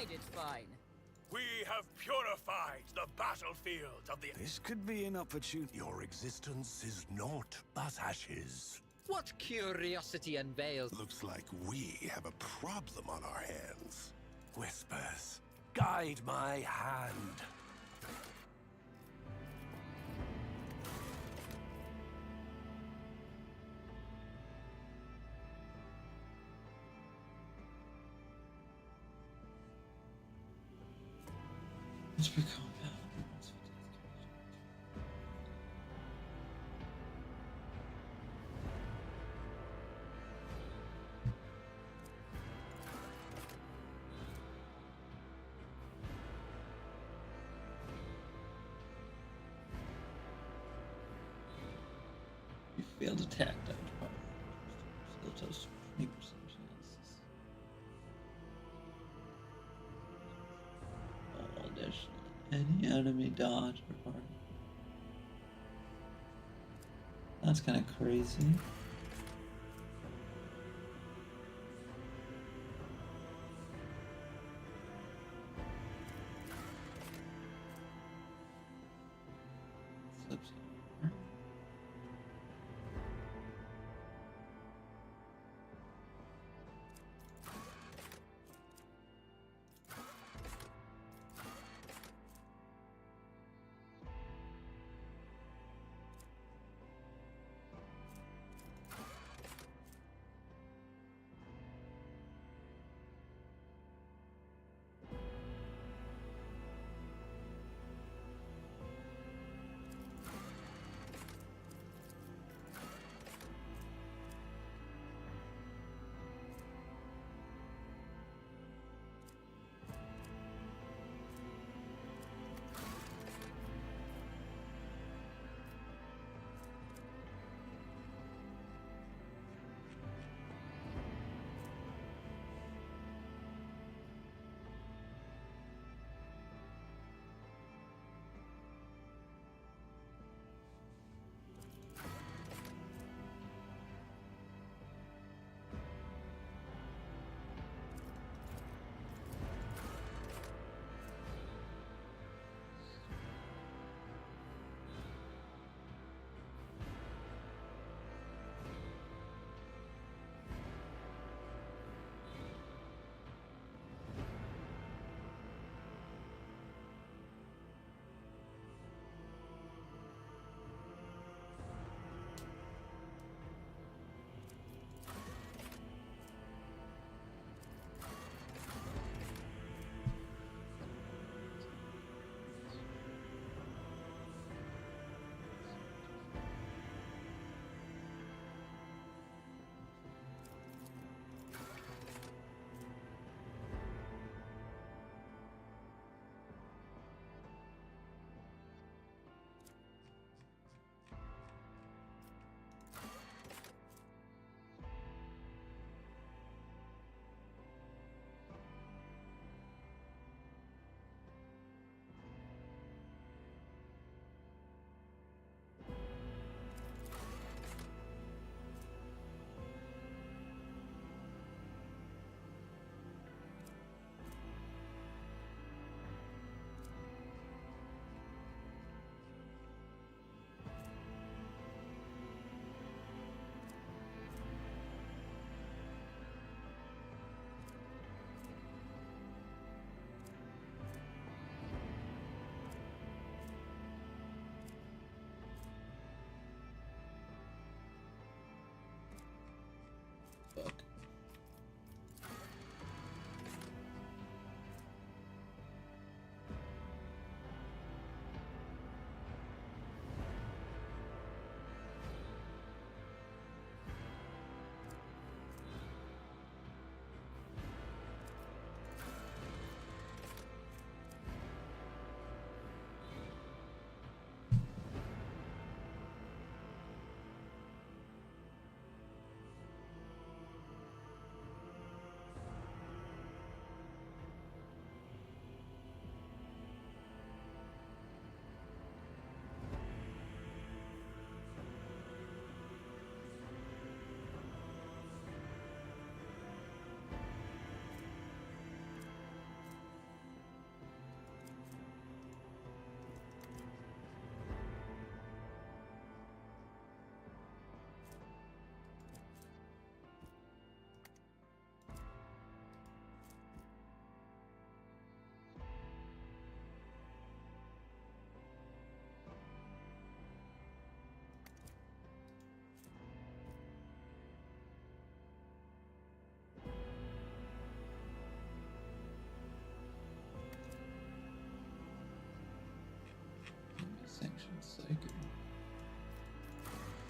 did fine. We have purified the battlefields of the... This could be an opportunity. Your existence is naught but ashes. What curiosity unveils? Looks like we have a problem on our hands. Whispers, guide my hand. Let's be combat. You failed attack that department. Still toast 20% chances. Additionally, any enemy dodge required. That's kind of crazy. Flips over.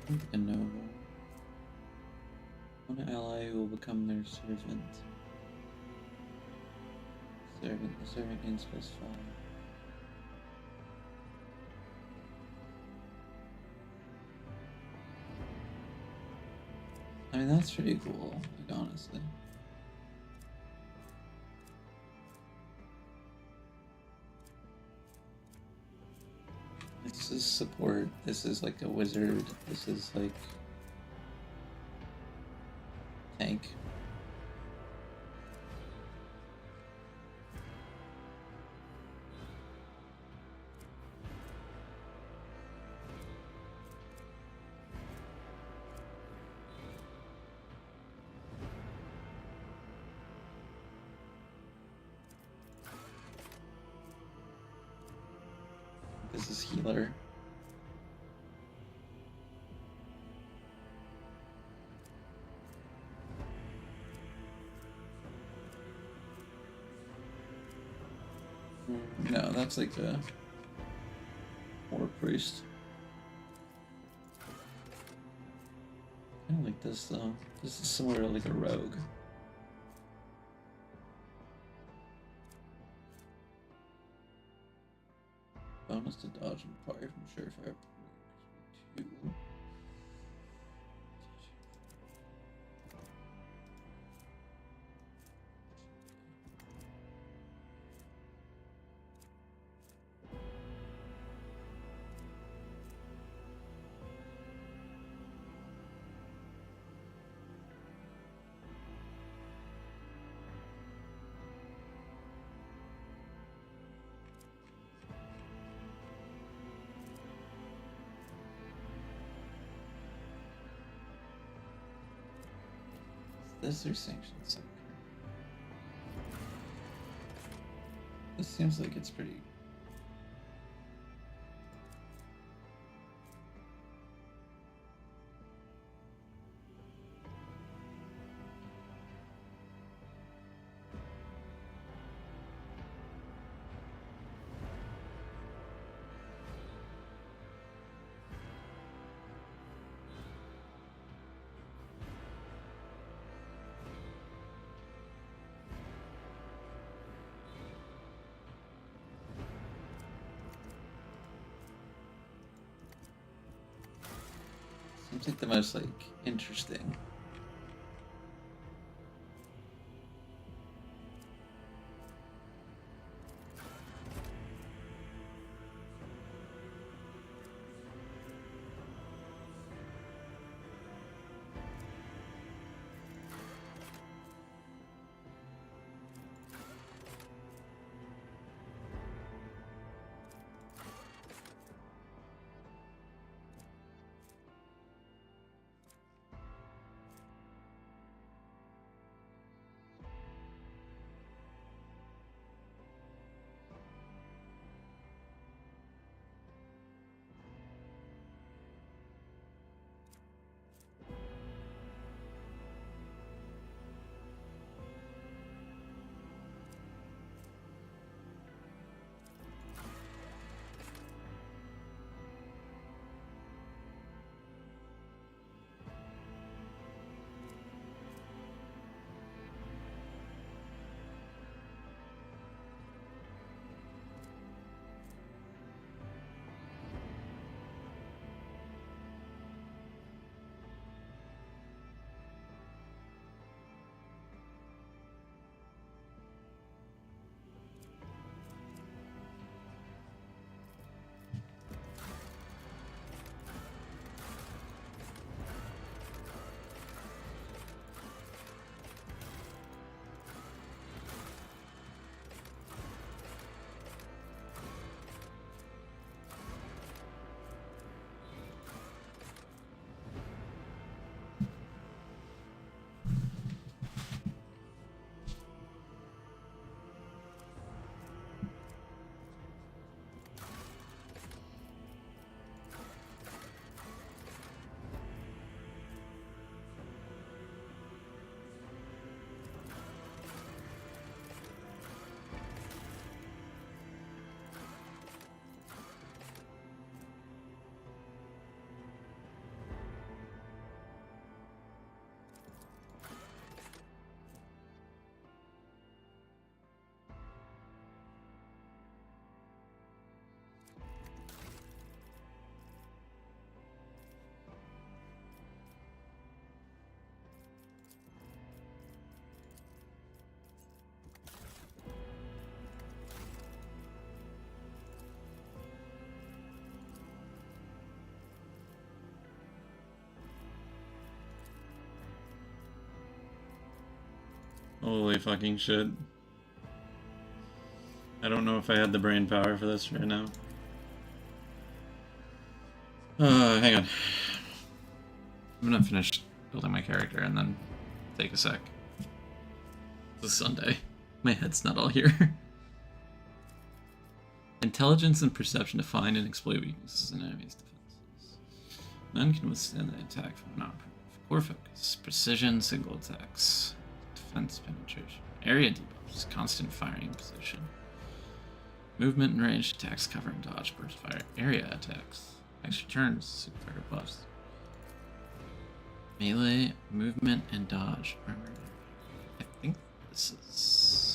A noble. One ally will become their servant. The servant gains +5. I mean, that's pretty cool, like, honestly. This is support, this is like a wizard, this is like tank. This is healer. No, that's like a war priest. I don't like this though. This is similar to like a rogue. Bonus to dodge and fire from Surefire. 2. This or sanctioned soccer? This seems like it's pretty. Seems like the most like interesting. Holy fucking shit. I don't know if I had the brain power for this right now. Hang on. I'm gonna finish building my character and then take a sec. It's a Sunday. My head's not all here. Intelligence and perception to find and exploit weaknesses in enemies' defenses. None can withstand the attack from non-proof. Core focus. Precision, single attacks. Defense penetration. Area debuffs. Constant firing position. Movement and range attacks, cover and dodge, burst fire. Area attacks. Extra turns, super buffs. Melee, movement, and dodge. Armor. I think this is...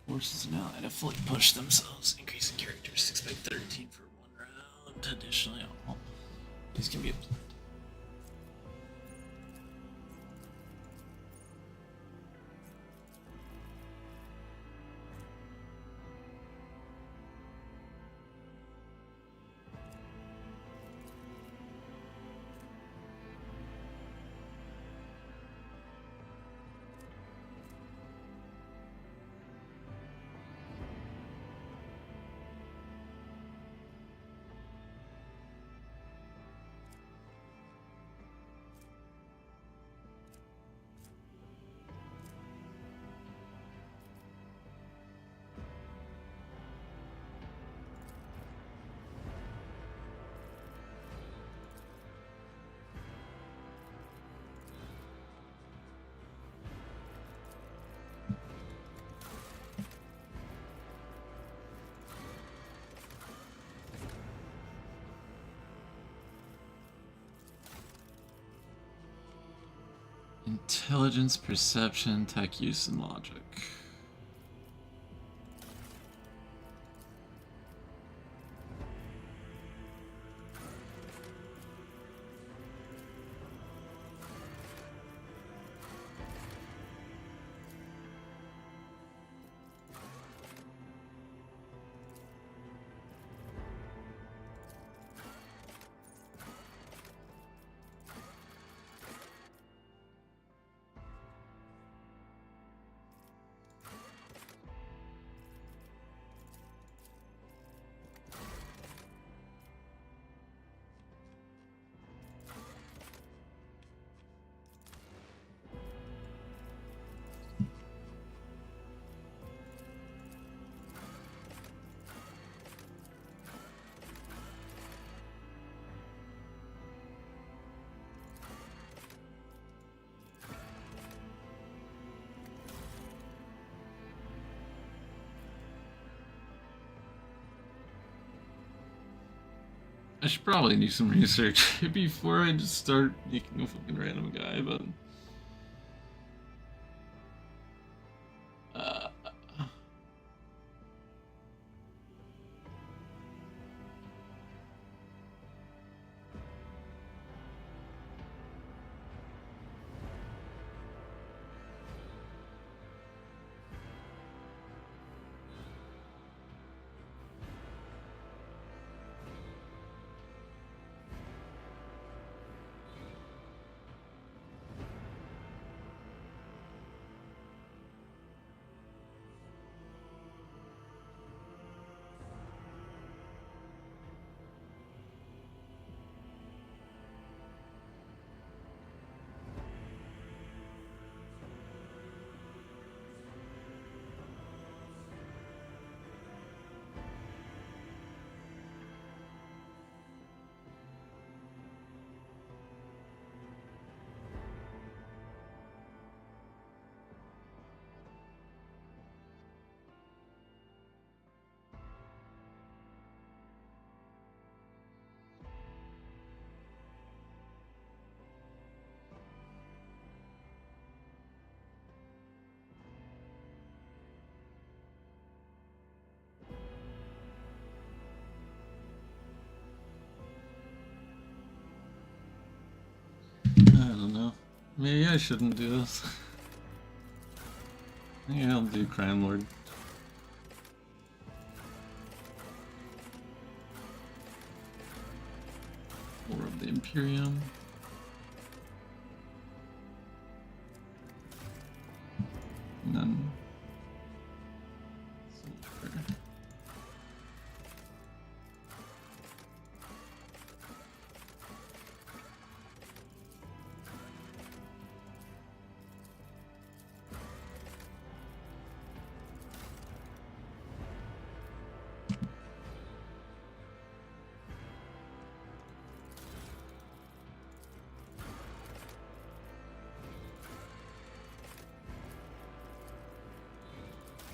Forces an ally to fully push themselves, increasing character 6 by 13 for 1 round. Additionally, all these can be absorbed. Intelligence, perception, tech use, and logic. I should probably do some research before I just start making a fucking random guy, but... Maybe I shouldn't do this. Maybe I'll do Crime Lord. War of the Imperium. None. Silver.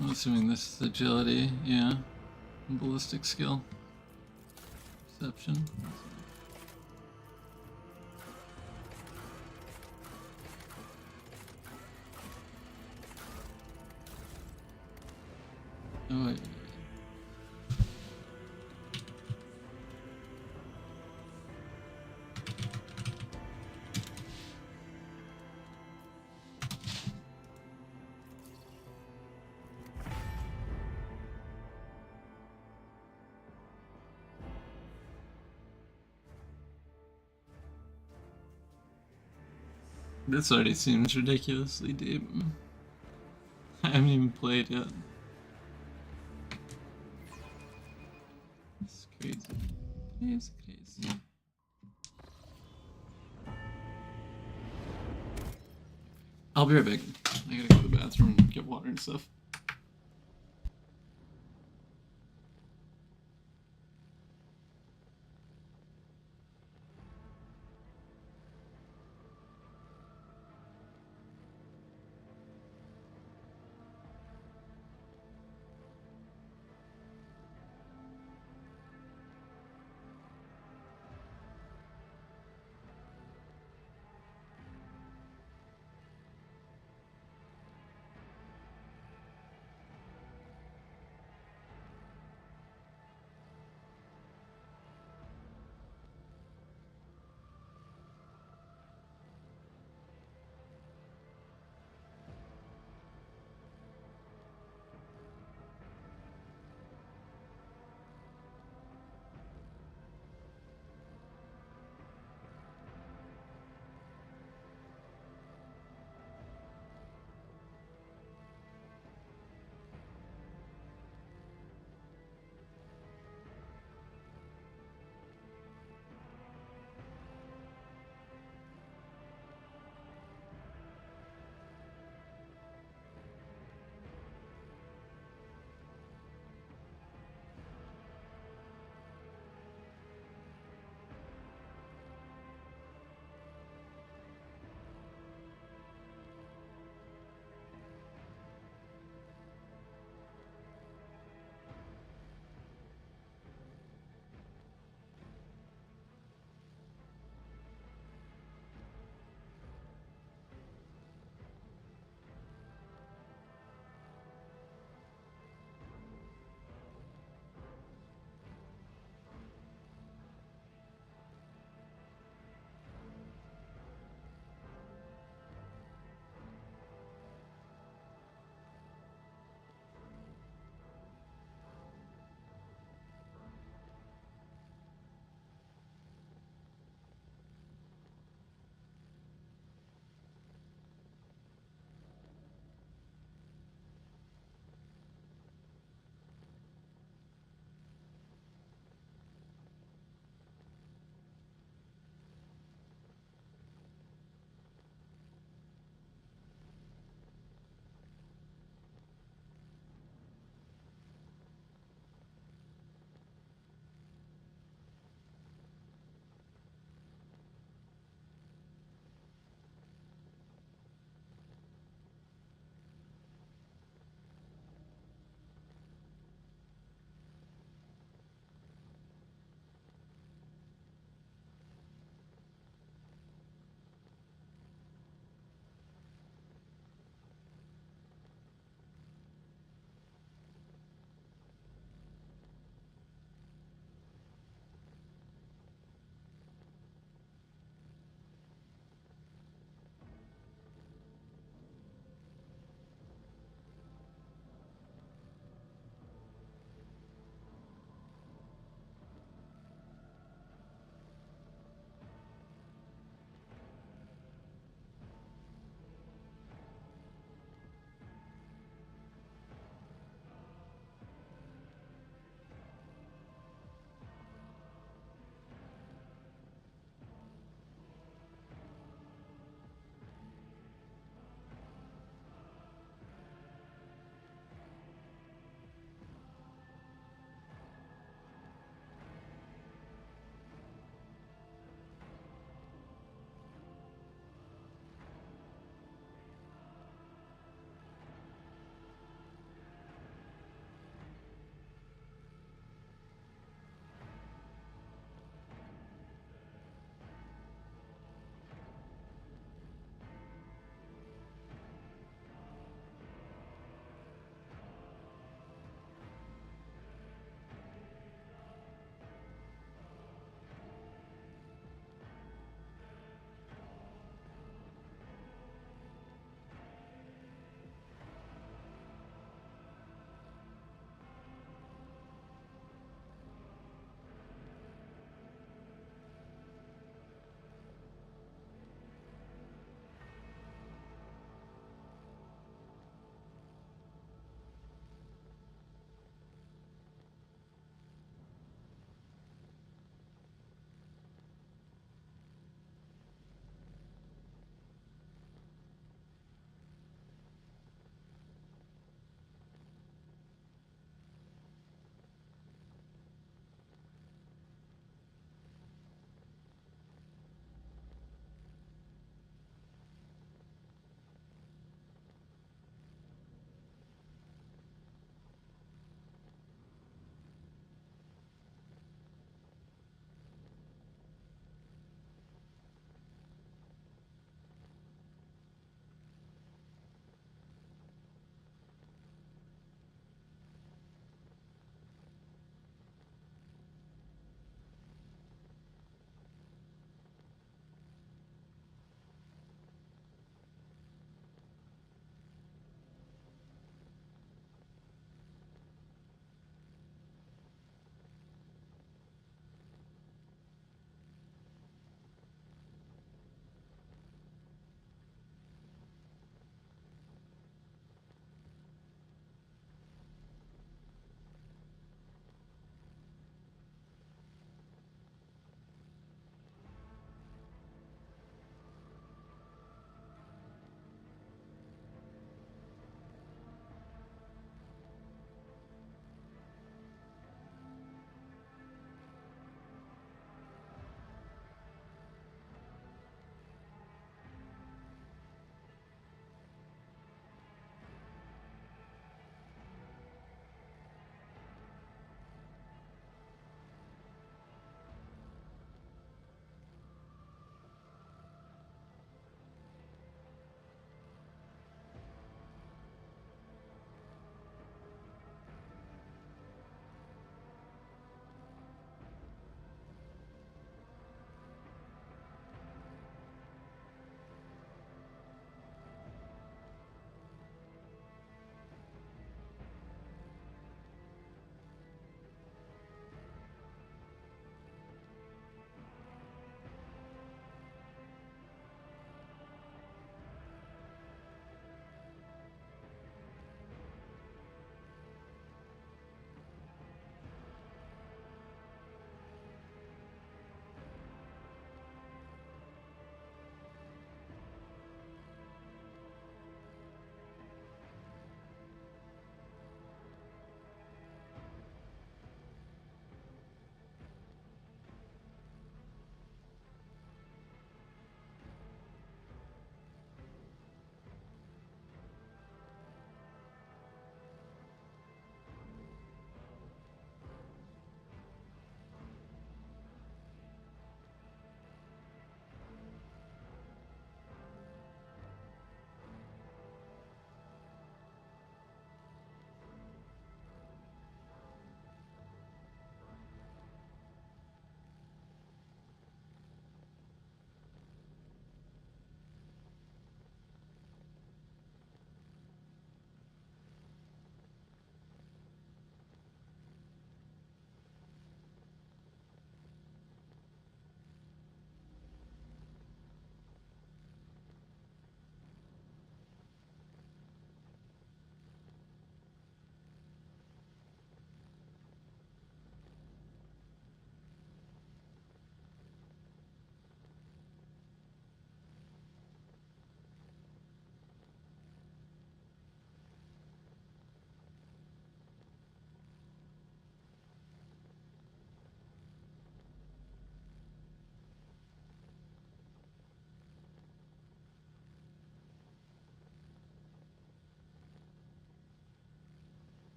I'm assuming this is agility, yeah. Ballistic skill. Perception. Oh, wait. This already seems ridiculously deep. I haven't even played yet. It's crazy. It's crazy. I'll be right back. I gotta go to the bathroom and get water and stuff.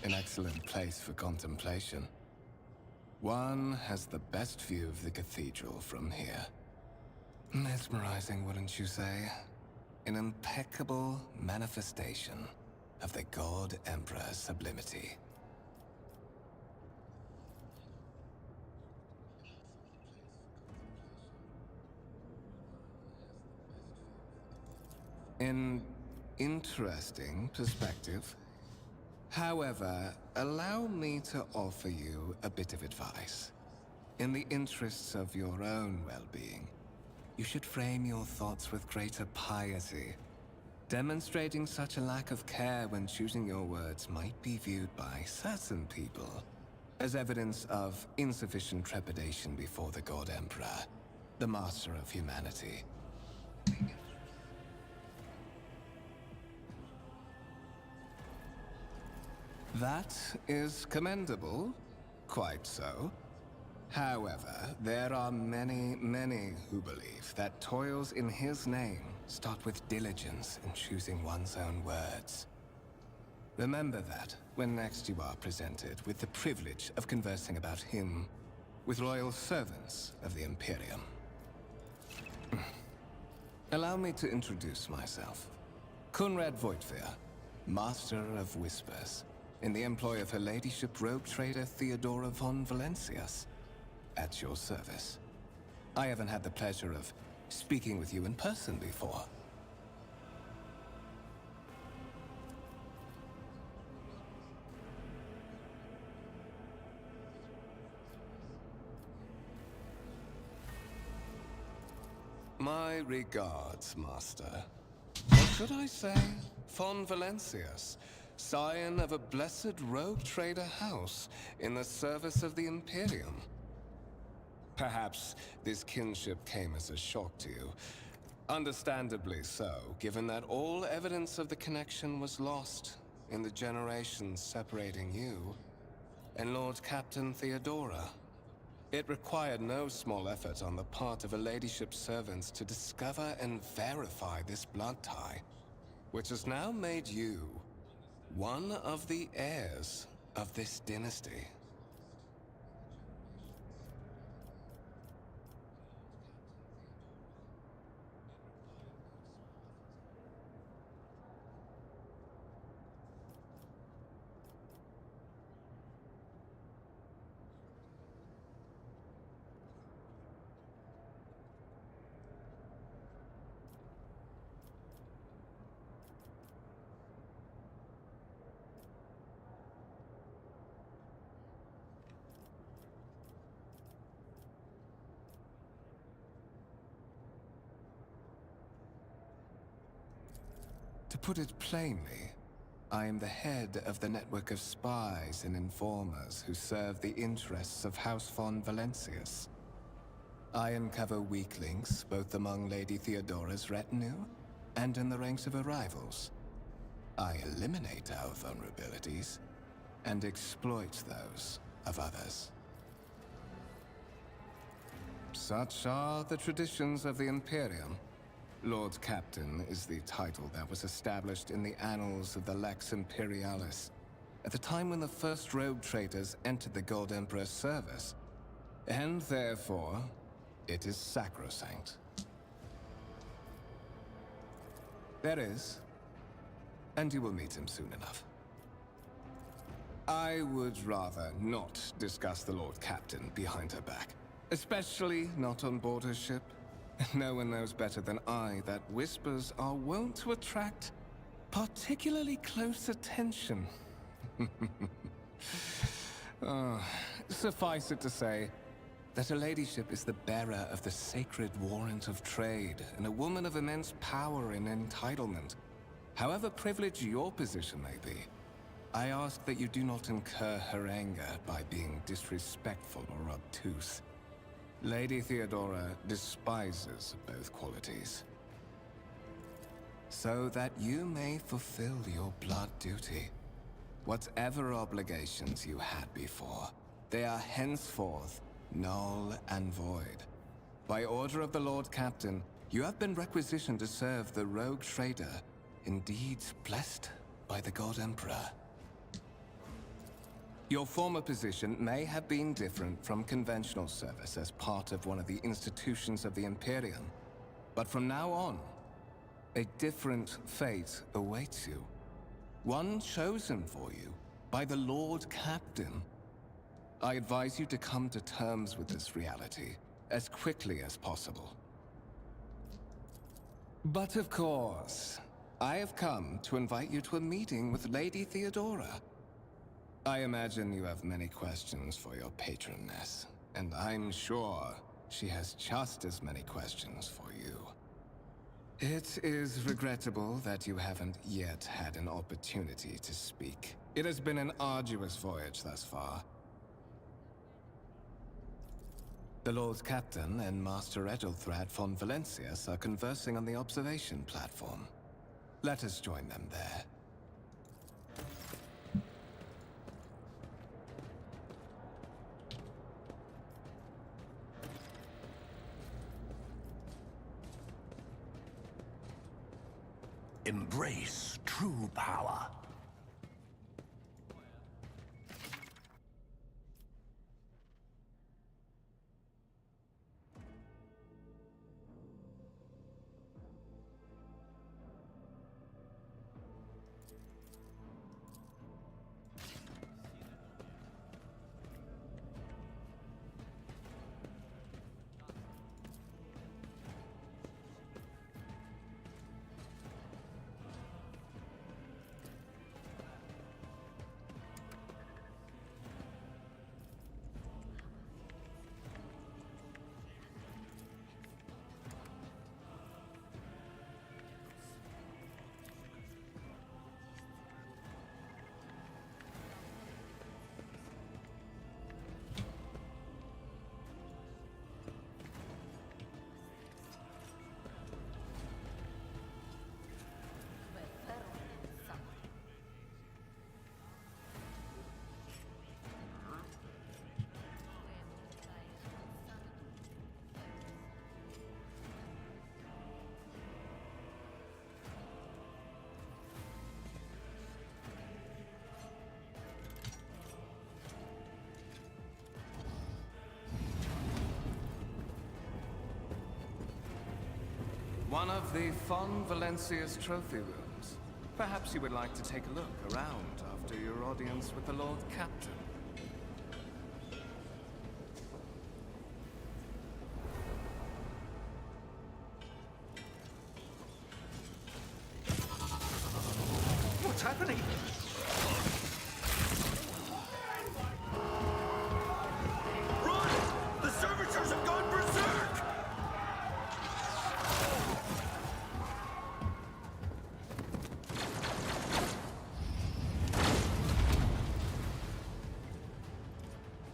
An excellent place for contemplation. One has the best view of the cathedral from here. Mesmerizing, wouldn't you say? An impeccable manifestation of the God Emperor's sublimity. An interesting perspective. However, allow me to offer you a bit of advice. In the interests of your own well-being, you should frame your thoughts with greater piety. Demonstrating such a lack of care when choosing your words might be viewed by certain people as evidence of insufficient trepidation before the God Emperor, the master of humanity. That is commendable, quite so. However, there are many, many who believe that toils in his name start with diligence in choosing one's own words. Remember that when next you are presented with the privilege of conversing about him with royal servants of the Imperium. Allow me to introduce myself. Conrad Voigtveer, Master of Whispers, in the employ of Her Ladyship rogue trader Theodora von Valencius. At your service. I haven't had the pleasure of speaking with you in person before. My regards, Master. Or should I say, von Valencius, scion of a blessed rogue trader house in the service of the Imperium. Perhaps this kinship came as a shock to you. Understandably so, given that all evidence of the connection was lost in the generations separating you and Lord Captain Theodora. It required no small effort on the part of Her Ladyship's servants to discover and verify this blood tie, which has now made you one of the heirs of this dynasty. To put it plainly, I am the head of the network of spies and informers who serve the interests of House von Valencius. I uncover weak links both among Lady Theodora's retinue and in the ranks of her rivals. I eliminate our vulnerabilities and exploit those of others. Such are the traditions of the Imperium. Lord Captain is the title that was established in the annals of the Lex Imperialis at the time when the first rogue traders entered the God Emperor's service, and therefore, it is sacrosanct. There is, and you will meet him soon enough. I would rather not discuss the Lord Captain behind her back, especially not on board her ship. No one knows better than I that whispers are wont to attract particularly close attention. Suffice it to say that Her Ladyship is the bearer of the sacred warrant of trade and a woman of immense power and entitlement. However privileged your position may be, I ask that you do not incur her anger by being disrespectful or obtuse. Lady Theodora despises both qualities. So that you may fulfill your blood duty. Whatever obligations you had before, they are henceforth null and void. By order of the Lord Captain, you have been requisitioned to serve the rogue trader, indeed blessed by the God Emperor. Your former position may have been different from conventional service as part of one of the institutions of the Imperium. But from now on, a different fate awaits you. One chosen for you by the Lord Captain. I advise you to come to terms with this reality as quickly as possible. But of course, I have come to invite you to a meeting with Lady Theodora. I imagine you have many questions for your patroness, and I'm sure she has just as many questions for you. It is regrettable that you haven't yet had an opportunity to speak. It has been an arduous voyage thus far. The Lord Captain and Master Ethelthrad von Valencius are conversing on the observation platform. Let us join them there. Embrace true power. One of the Von Valencius trophy rooms. Perhaps you would like to take a look around after your audience with the Lord Captain. What's happening? Run! The servitors have gone berserk!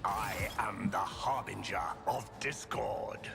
I am the harbinger of discord.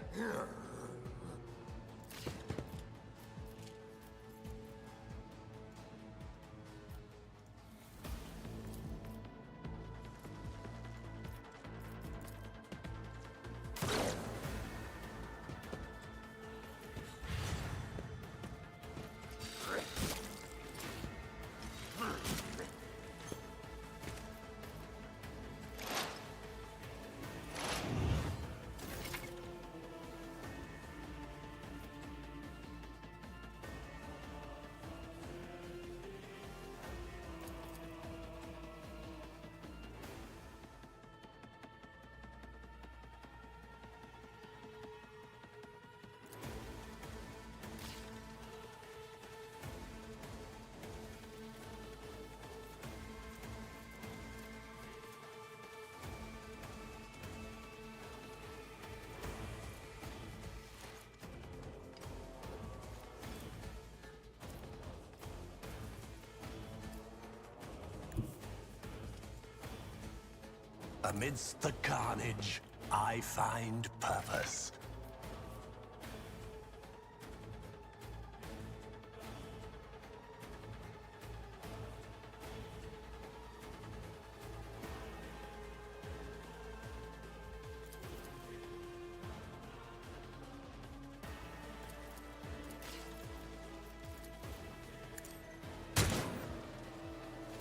Amidst the carnage, I find purpose.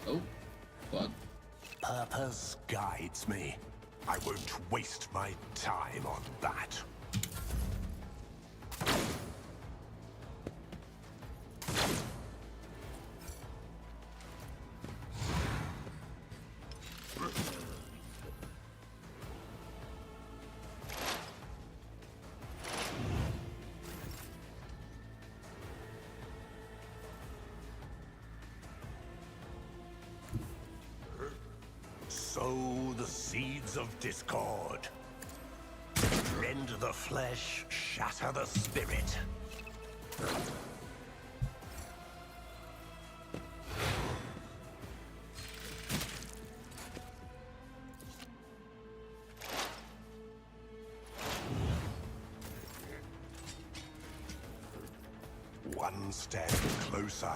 Oh, fuck. Purpose Whispers guides me. I won't waste my time on that. Sow the seeds of discord. Rend the flesh, shatter the spirit. One step closer.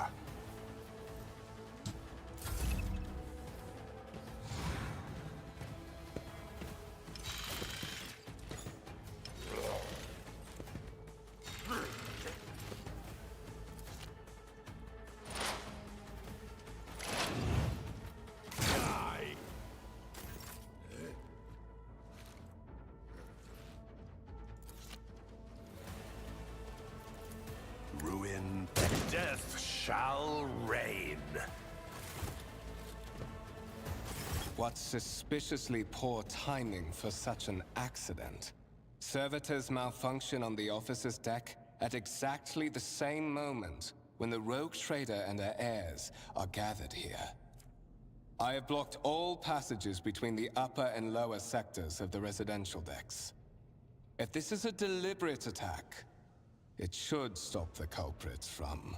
Ruin, death shall reign. What suspiciously poor timing for such an accident. Servitors malfunction on the officer's deck at exactly the same moment when the rogue trader and her heirs are gathered here. I have blocked all passages between the upper and lower sectors of the residential decks. If this is a deliberate attack, it should stop the culprits from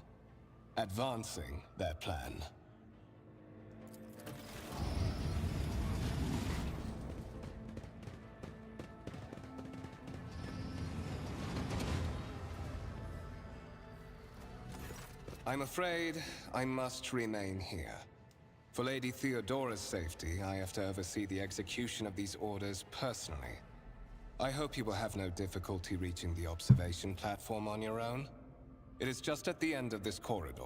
advancing their plan. I'm afraid I must remain here. For Lady Theodora's safety, I have to oversee the execution of these orders personally. I hope you will have no difficulty reaching the observation platform on your own. It is just at the end of this corridor.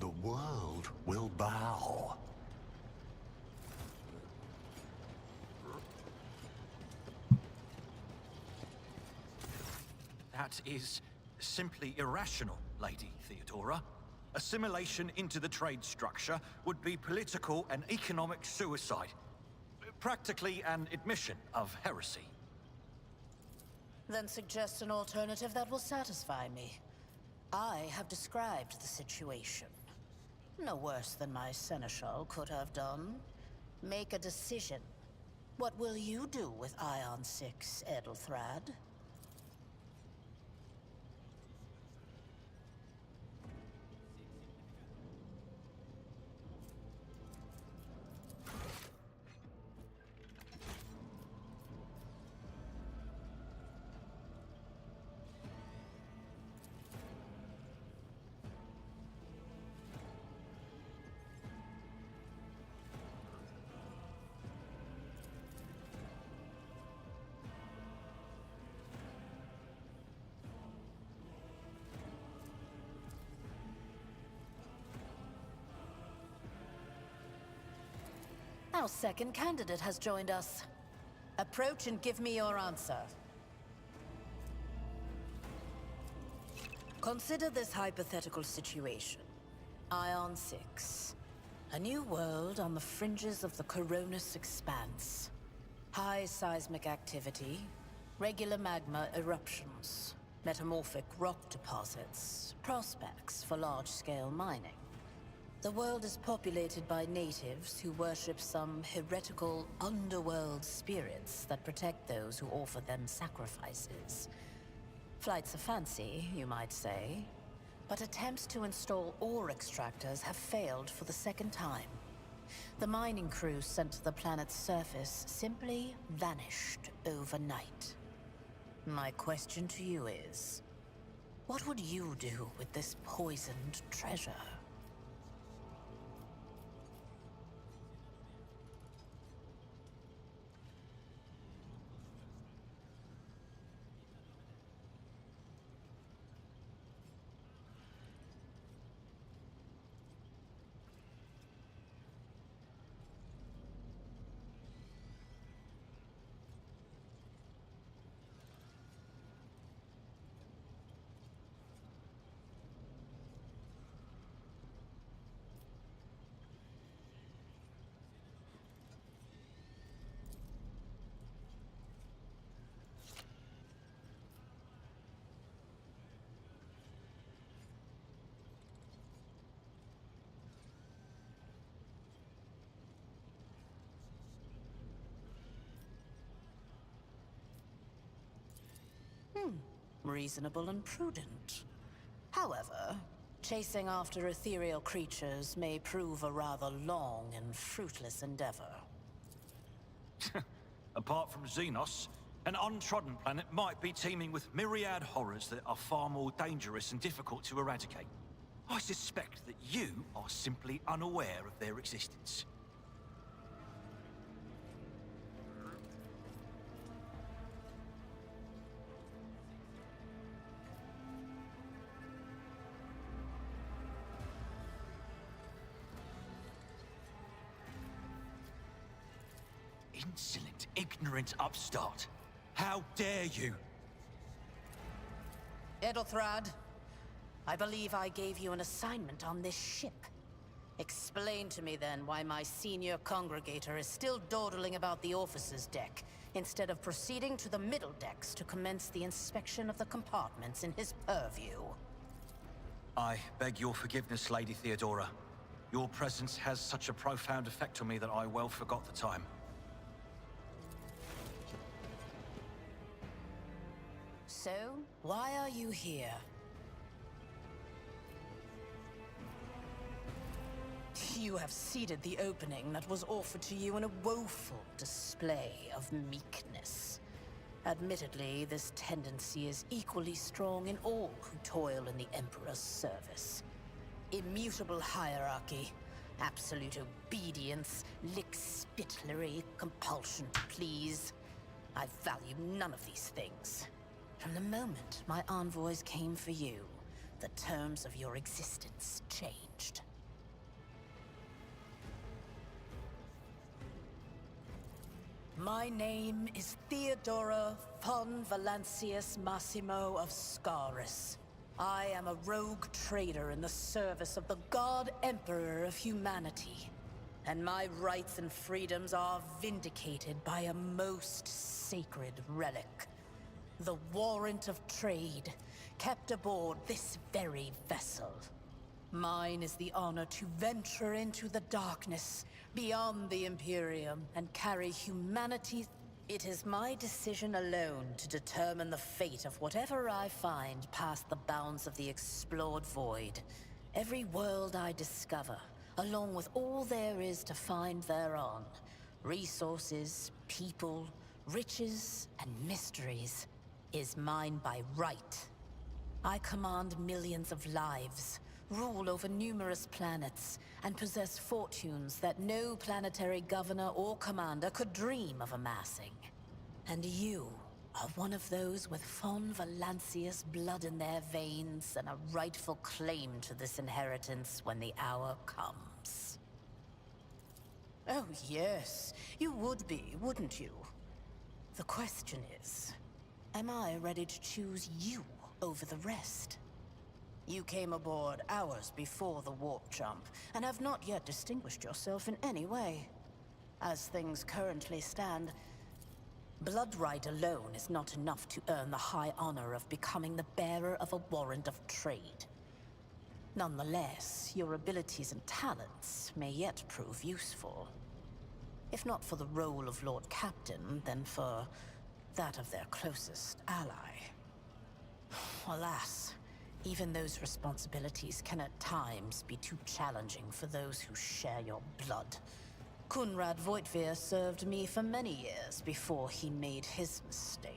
The world will bow. That is simply irrational, Lady Theodora. Assimilation into the trade structure would be political and economic suicide. Practically an admission of heresy. Then suggest an alternative that will satisfy me. I have described the situation. No worse than my seneschal could have done. Make a decision. What will you do with Ion 6, Edelthrad? Our second candidate has joined us. Approach and give me your answer. Consider this hypothetical situation. Ion 6. A new world on the fringes of the Coronis expanse. High seismic activity, regular magma eruptions, metamorphic rock deposits, prospects for large-scale mining. The world is populated by natives who worship some heretical underworld spirits that protect those who offer them sacrifices. Flights of fancy, you might say, but attempts to install ore extractors have failed for the second time. The mining crews sent to the planet's surface simply vanished overnight. My question to you is, what would you do with this poisoned treasure? Reasonable and prudent. However, chasing after ethereal creatures may prove a rather long and fruitless endeavor. Apart from Xenos, an untrodden planet might be teeming with myriad horrors that are far more dangerous and difficult to eradicate. I suspect that you are simply unaware of their existence. Insolent, ignorant upstart. How dare you? Edelthrad, I believe I gave you an assignment on this ship. Explain to me then why my senior congregator is still dawdling about the officer's deck, instead of proceeding to the middle decks to commence the inspection of the compartments in his purview. I beg your forgiveness, Lady Theodora. Your presence has such a profound effect on me that I well forgot the time. So, why are you here? You have ceded the opening that was offered to you in a woeful display of meekness. Admittedly, this tendency is equally strong in all who toil in the Emperor's service. Immutable hierarchy, absolute obedience, lickspittlery, compulsion to please. I value none of these things. From the moment my envoys came for you, the terms of your existence changed. My name is Theodora von Valancius Massimo of Scaris. I am a rogue trader in the service of the God Emperor of humanity. And my rights and freedoms are vindicated by a most sacred relic. The warrant of trade, kept aboard this very vessel. Mine is the honor to venture into the darkness, beyond the Imperium, and carry humanity. It is my decision alone to determine the fate of whatever I find past the bounds of the explored void. Every world I discover, along with all there is to find thereon, resources, people, riches, and mysteries, is mine by right. I command millions of lives, rule over numerous planets, and possess fortunes that no planetary governor or commander could dream of amassing. And you are one of those with Fon Valancius blood in their veins and a rightful claim to this inheritance when the hour comes. Oh yes, you would be, wouldn't you? The question is, am I ready to choose you over the rest? You came aboard hours before the warp jump, and have not yet distinguished yourself in any way. As things currently stand, blood right alone is not enough to earn the high honor of becoming the bearer of a warrant of trade. Nonetheless, your abilities and talents may yet prove useful. If not for the role of Lord Captain, then for that of their closest ally. Alas, even those responsibilities can at times be too challenging for those who share your blood. Kunrad Voitvir served me for many years before he made his mistake.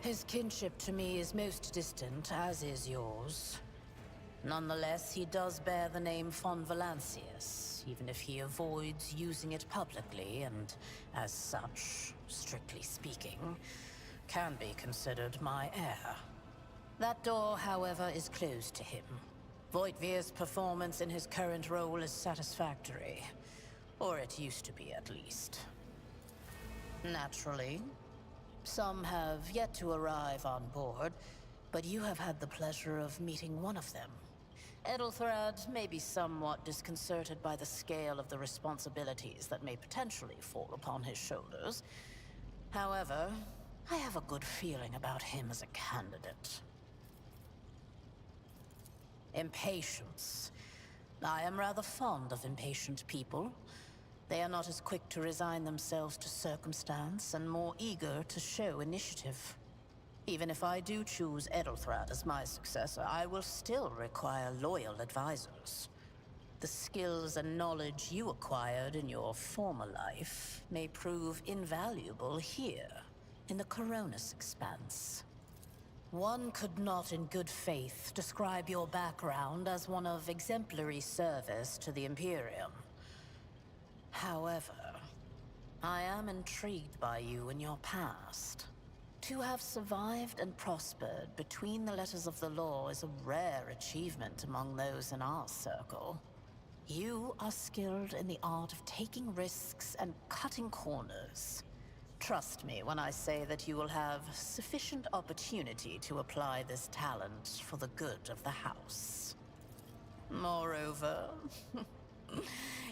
His kinship to me is most distant, as is yours. Nonetheless, he does bear the name Fon Valancius, even if he avoids using it publicly, and as such, strictly speaking, can be considered my heir. That door, however, is closed to him. Voitvir's performance in his current role is satisfactory. Or it used to be, at least. Naturally, some have yet to arrive on board, but you have had the pleasure of meeting one of them. Edelthrad may be somewhat disconcerted by the scale of the responsibilities that may potentially fall upon his shoulders. However, I have a good feeling about him as a candidate. Impatience. I am rather fond of impatient people. They are not as quick to resign themselves to circumstance and more eager to show initiative. Even if I do choose Edelthrad as my successor, I will still require loyal advisors. The skills and knowledge you acquired in your former life may prove invaluable here, in the Coronis Expanse. One could not in good faith describe your background as one of exemplary service to the Imperium. However, I am intrigued by you and your past. To have survived and prospered between the letters of the law is a rare achievement among those in our circle. You are skilled in the art of taking risks and cutting corners. Trust me when I say that you will have sufficient opportunity to apply this talent for the good of the house. Moreover,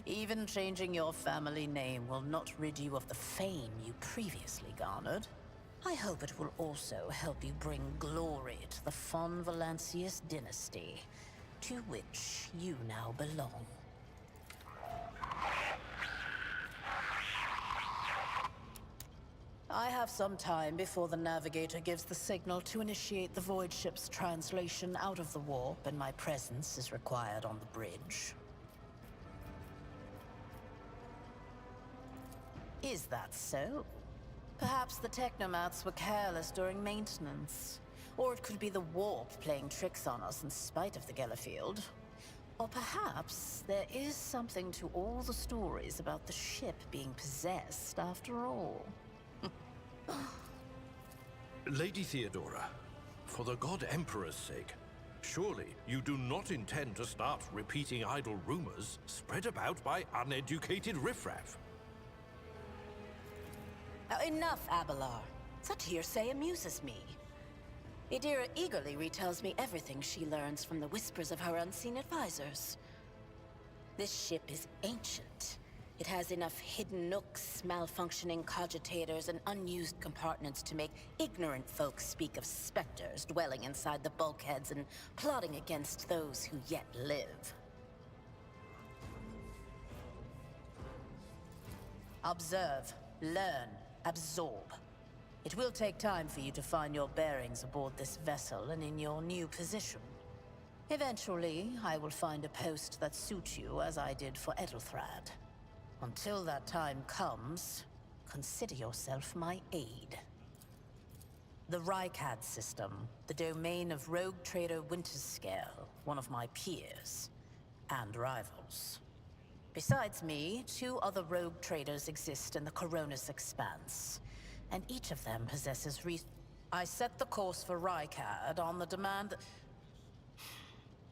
even changing your family name will not rid you of the fame you previously garnered. I hope it will also help you bring glory to the Fon Valancius dynasty, to which you now belong. I have some time before the Navigator gives the signal to initiate the Void Ship's translation out of the warp, and my presence is required on the bridge. Is that so? Perhaps the Technomats were careless during maintenance. Or it could be the warp playing tricks on us in spite of the Gellerfield. Or perhaps there is something to all the stories about the ship being possessed after all. Lady Theodora, for the God Emperor's sake, surely you do not intend to start repeating idle rumors spread about by uneducated riffraff. Enough, Abelard. Such hearsay amuses me. Idira eagerly retells me everything she learns from the whispers of her unseen advisors. This ship is ancient. It has enough hidden nooks, malfunctioning cogitators, and unused compartments to make ignorant folks speak of specters dwelling inside the bulkheads and plotting against those who yet live. Observe, learn, absorb. It will take time for you to find your bearings aboard this vessel and in your new position. Eventually, I will find a post that suits you as I did for Edelthrad. Until that time comes, consider yourself my aide. The Rykad system, the domain of rogue trader Winterscale, one of my peers, and rivals. Besides me, 2 other rogue traders exist in the Coronis Expanse, and each of them possesses I set the course for Rykad on the demand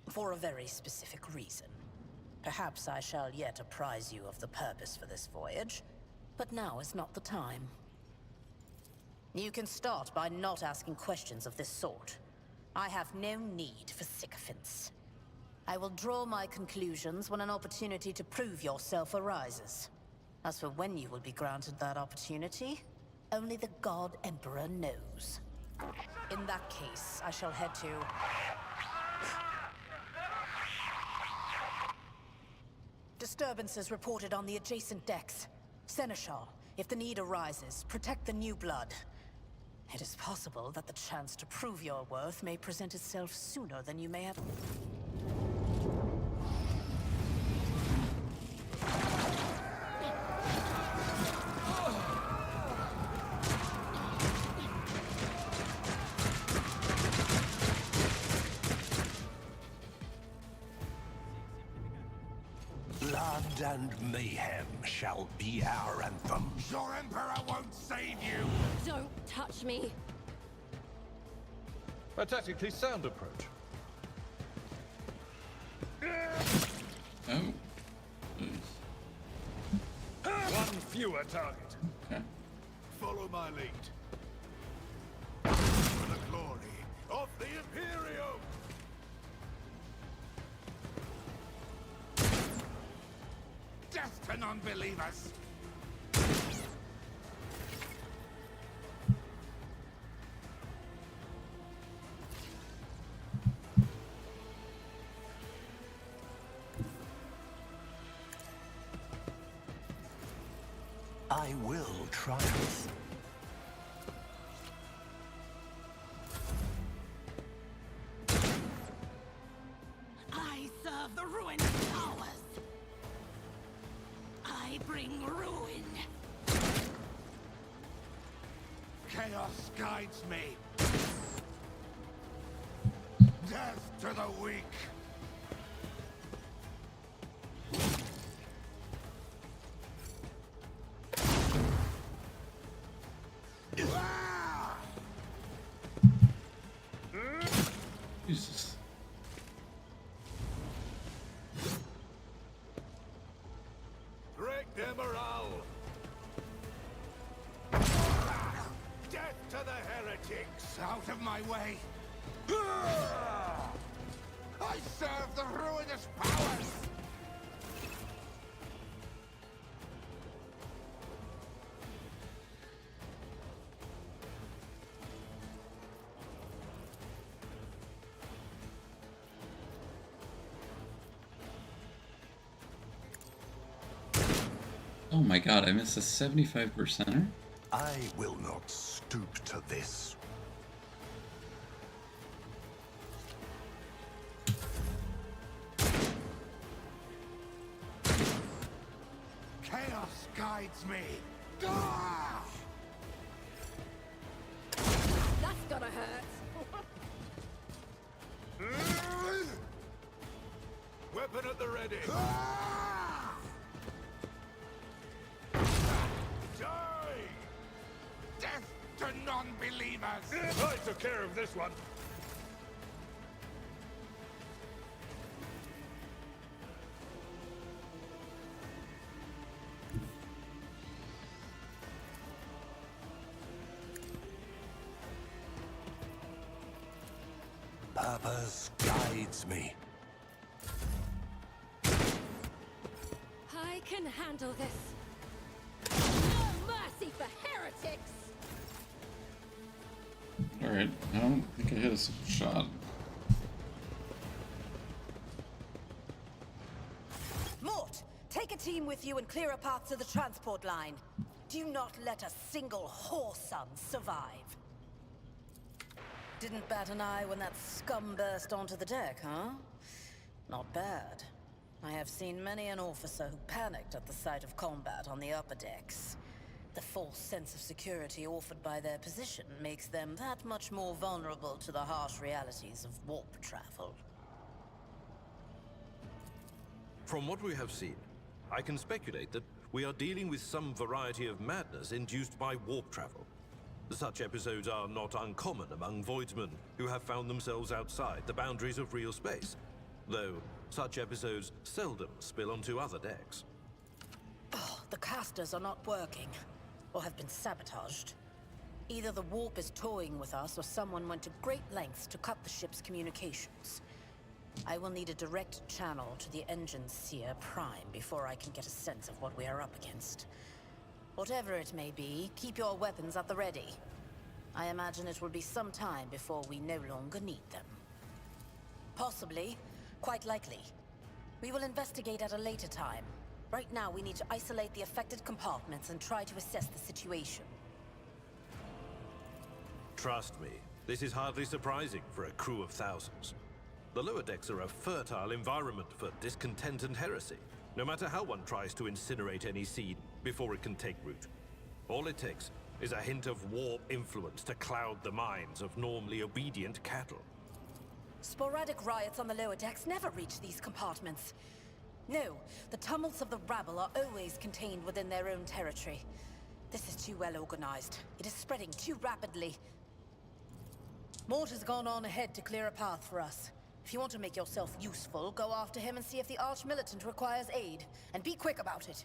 for a very specific reason. Perhaps I shall yet apprise you of the purpose for this voyage, but now is not the time. You can start by not asking questions of this sort. I have no need for sycophants. I will draw my conclusions when an opportunity to prove yourself arises. As for when you will be granted that opportunity, only the God Emperor knows. In that case, I shall head to... Disturbances reported on the adjacent decks. Seneschal, if the need arises, protect the new blood. It is possible that the chance to prove your worth may present itself sooner than you may have... Blood and mayhem shall be our anthem. Your Emperor won't save you! Don't touch me! A tactically sound approach. Oh. One fewer target. Okay. Follow my lead. For the glory of the Imperium! Death to non-believers! I will triumph. I serve the ruined powers! I bring ruin! Chaos guides me. Death to the weak. Jesus. Break their morale. Death to the heretics. Out of my way! I serve the ruinous powers! Oh my god, I missed a 75%er? I will not stoop to this. Chaos guides me. That's gonna hurt! Weapon at the ready. Die! Death care of this one. Purpose guides me. I can handle this. No mercy for heretics! Alright, I don't think I hit a single shot. Mort, take a team with you and clear a path to the transport line. Do not let a single whoreson survive. Didn't bat an eye when that scum burst onto the deck, huh? Not bad. I have seen many an officer who panicked at the sight of combat on the upper decks. The false sense of security offered by their position makes them that much more vulnerable to the harsh realities of warp travel. From what we have seen, I can speculate that we are dealing with some variety of madness induced by warp travel. Such episodes are not uncommon among Voidsmen who have found themselves outside the boundaries of real space, though such episodes seldom spill onto other decks. Oh, the casters are not working, or have been sabotaged. Either the warp is toying with us, or someone went to great lengths to cut the ship's communications. I will need a direct channel to the engine seer Prime before I can get a sense of what we are up against. Whatever it may be, keep your weapons at the ready. I imagine it will be some time before we no longer need them. Possibly. Quite likely. We will investigate at a later time. Right now, we need to isolate the affected compartments and try to assess the situation. Trust me, this is hardly surprising for a crew of thousands. The lower decks are a fertile environment for discontent and heresy, no matter how one tries to incinerate any seed before it can take root. All it takes is a hint of warp influence to cloud the minds of normally obedient cattle. Sporadic riots on the lower decks never reach these compartments. No, the tumults of the rabble are always contained within their own territory. This is too well organized. It is spreading too rapidly. Mort has gone on ahead to clear a path for us. If you want to make yourself useful, go after him and see if the Arch-Militant requires aid. And be quick about it.